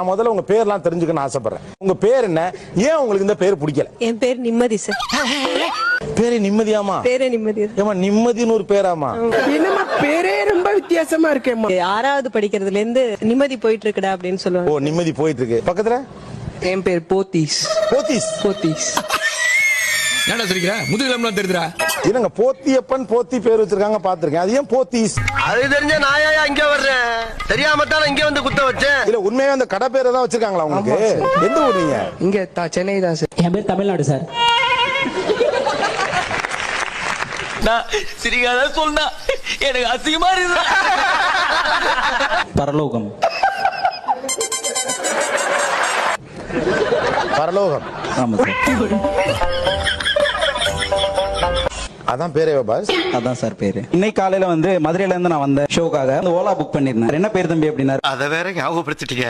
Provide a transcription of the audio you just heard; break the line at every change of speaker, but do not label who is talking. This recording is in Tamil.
நான் முதல்ல உங்க பேர்லாம் தெரிஞ்சுக்கணும்னு ஆசைப்படுறேன். உங்க பேர் என்ன? ஏன் உங்களுக்கு இந்த பேர் பிடிக்கல?
என் பேர் நிம்மதி சார்.
பேரே நிம்மதியாமா?
பேரே நிம்மதி.
ஏமா நிம்மதின்னு ஒரு பேராமா?
என்னமா பேரே ரொம்ப வித்தியாசமா இருக்கேம்மா.
6வது படிக்கிறதுல இருந்து நிம்மதி போயிட்டு இருக்குடா அப்படின்னு சொல்லுவாங்க.
ஓ, நிம்மதி போயிட்டு இருக்கு. பக்கத்துல
என் பேர் போத்தீஸ்.
போத்தீஸ்.
போத்தீஸ்.
என்ன சொல்றீங்க? முதுகிலம்லாம் தெரியுதுடா.
என்னங்க போத்தியப்பன் போத்தி பேர் வச்சிருக்காங்க, பாத்துருக்கேன். அது ஏன் போத்தீஸ்?
அது தெரிஞ்ச நாயா இங்க வர்றேன், தெரியாம தான் இங்க வந்து குத்த வச்சேன்.
இல்ல உண்மையா அந்த கடை பேரை தான் வச்சிருக்காங்களா உங்களுக்கு? எந்த ஊர் நீங்க?
இங்க சென்னை தான் சார்.
என் பேர் தமிழ்நாடு சார்.
நான் சிரிக்காத சொன்னா எனக்கு அசிங்கமா இருக்கு.
பரலோகம்.
பரலோகம்.
ஆமா சார்.
அதான் பேரே பாஸ்.
அதான் சார் பேரு. இன்னைக்கு காலையில வந்து மதுரையில இருந்து நான் வந்த ஷோக்காக ஓலா புக் பண்ணிருந்தேன். என்ன பேர் தம்பி அப்படின்னாரு.
அத வேற ஞாபகப்படுத்திட்டீங்க.